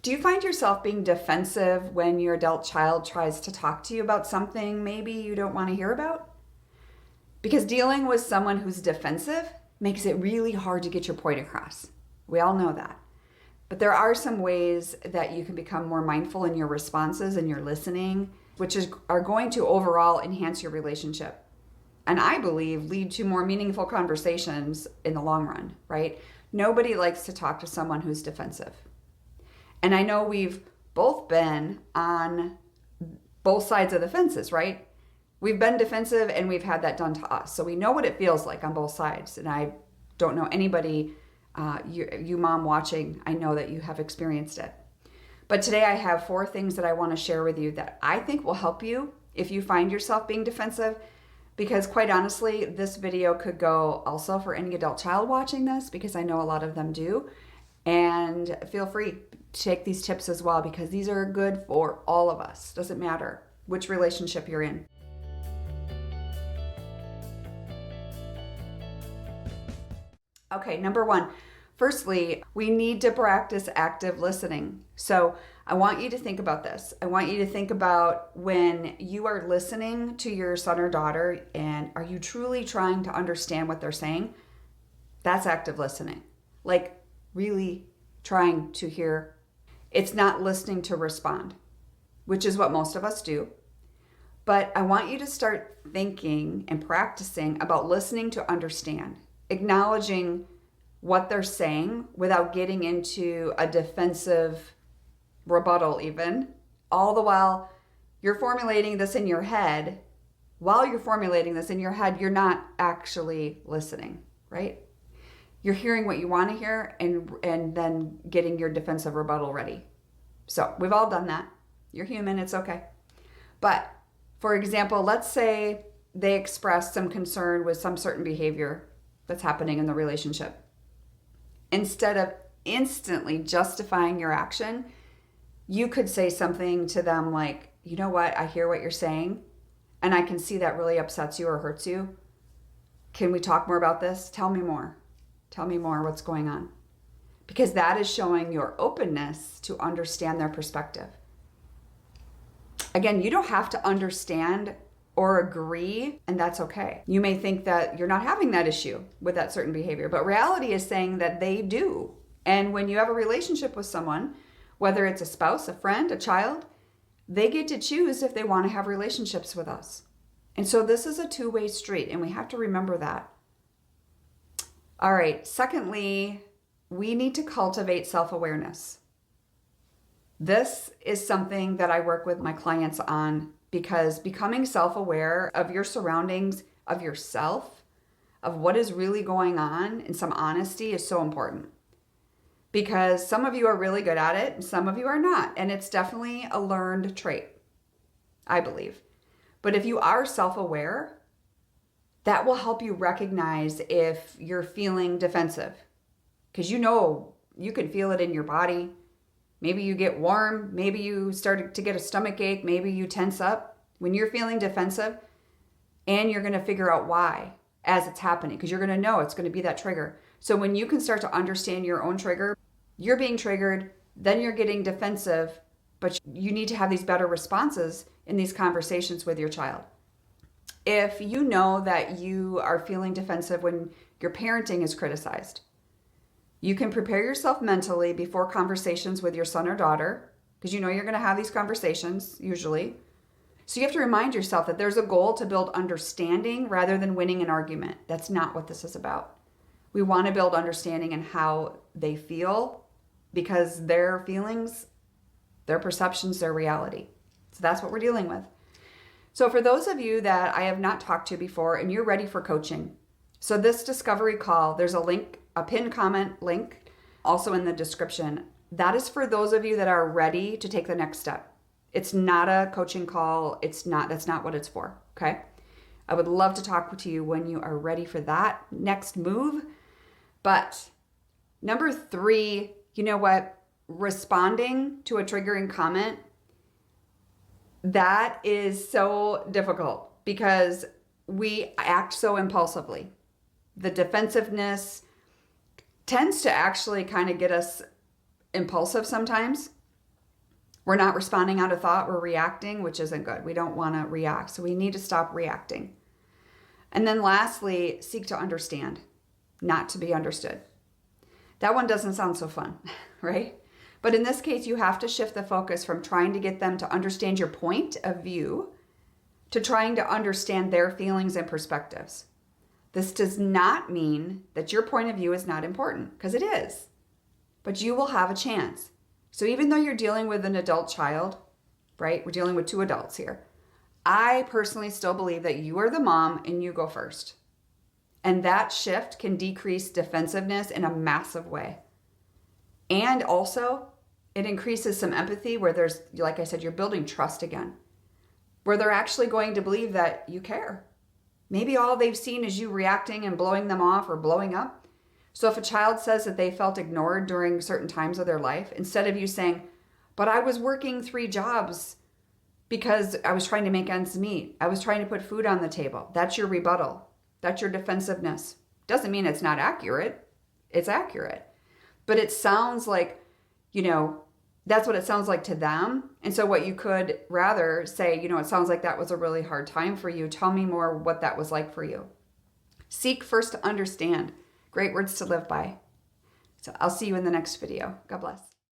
Do you find yourself being defensive when your adult child tries to talk to you about something maybe you don't want to hear about? Because dealing with someone who's defensive makes it really hard to get your point across. We all know that. But there are some ways that you can become more mindful in your responses and your listening, are going to overall enhance your relationship. And I believe lead to more meaningful conversations in the long run, right? Nobody likes to talk to someone who's defensive. And I know we've both been on both sides of the fences, right? We've been defensive and we've had that done to us. So we know what it feels like on both sides. And I don't know anybody, you mom watching, I know that you have experienced it. But today I have 4 things that I want to share with you that I think will help you if you find yourself being defensive. Because quite honestly, this video could go also for any adult child watching this, because I know a lot of them do. And feel free to take these tips as well, because these are good for all of us. Doesn't matter which relationship you're in. Okay, number 1. Firstly, we need to practice active listening. So I want you to think about this. I want you to think about when you are listening to your son or daughter, and are you truly trying to understand what they're saying? That's active listening. Like really trying to hear. It's not listening to respond, which is what most of us do. But I want you to start thinking and practicing about listening to understand, acknowledging what they're saying without getting into a defensive rebuttal even. All the while you're formulating this in your head. While you're formulating this in your head, you're not actually listening, right? You're hearing what you want to hear and then getting your defensive rebuttal ready. So we've all done that. You're human, it's okay. But for example, let's say they express some concern with some certain behavior that's happening in the relationship. Instead of instantly justifying your action, you could say something to them like, you know what, I hear what you're saying, and I can see that really upsets you or hurts you. Can we talk more about this? Tell me more. Tell me more what's going on. Because that is showing your openness to understand their perspective. Again, you don't have to understand or agree, and that's okay. You may think that you're not having that issue with that certain behavior, but reality is saying that they do. And when you have a relationship with someone, whether it's a spouse, a friend, a child, they get to choose if they want to have relationships with us. And so this is a two-way street, and we have to remember that. All right, secondly, we need to cultivate self-awareness. This is something that I work with my clients on, because becoming self-aware of your surroundings, of yourself, of what is really going on, and some honesty is so important. Because some of you are really good at it and some of you are not. And it's definitely a learned trait, I believe. But if you are self-aware, that will help you recognize if you're feeling defensive. Because you know, you can feel it in your body. Maybe you get warm. Maybe you start to get a stomach ache. Maybe you tense up when you're feeling defensive, and you're going to figure out why as it's happening, because you're going to know it's going to be that trigger. So when you can start to understand your own trigger, you're being triggered, then you're getting defensive, but you need to have these better responses in these conversations with your child. If you know that you are feeling defensive when your parenting is criticized, you can prepare yourself mentally before conversations with your son or daughter, because you know you're going to have these conversations usually. So you have to remind yourself that there's a goal to build understanding rather than winning an argument. That's not what this is about. We want to build understanding in how they feel, because their feelings, their perceptions, their reality. So that's what we're dealing with. So for those of you that I have not talked to before and you're ready for coaching, so this discovery call, there's a link, a pinned comment link, also in the description. That is for those of you that are ready to take the next step. It's not a coaching call. That's not what it's for, okay? I would love to talk to you when you are ready for that next move. But number 3, you know what? Responding to a triggering comment, that is so difficult because we act so impulsively. The defensiveness tends to actually kind of get us impulsive sometimes. We're not responding out of thought, we're reacting, which isn't good. We don't want to react. So we need to stop reacting. And then lastly, seek to understand, not to be understood. That one doesn't sound so fun, right? But in this case, you have to shift the focus from trying to get them to understand your point of view to trying to understand their feelings and perspectives. This does not mean that your point of view is not important, because it is. But you will have a chance. So even though you're dealing with an adult child, right? We're dealing with two adults here. I personally still believe that you are the mom and you go first. And that shift can decrease defensiveness in a massive way. And also, it increases some empathy where there's, like I said, you're building trust again. Where they're actually going to believe that you care. Maybe all they've seen is you reacting and blowing them off or blowing up. So if a child says that they felt ignored during certain times of their life, instead of you saying, but I was working 3 jobs because I was trying to make ends meet. I was trying to put food on the table. That's your rebuttal. That's your defensiveness. Doesn't mean it's not accurate. It's accurate. But it sounds like, that's what it sounds like to them. And so what you could rather say, it sounds like that was a really hard time for you. Tell me more what that was like for you. Seek first to understand. Great words to live by. So I'll see you in the next video. God bless.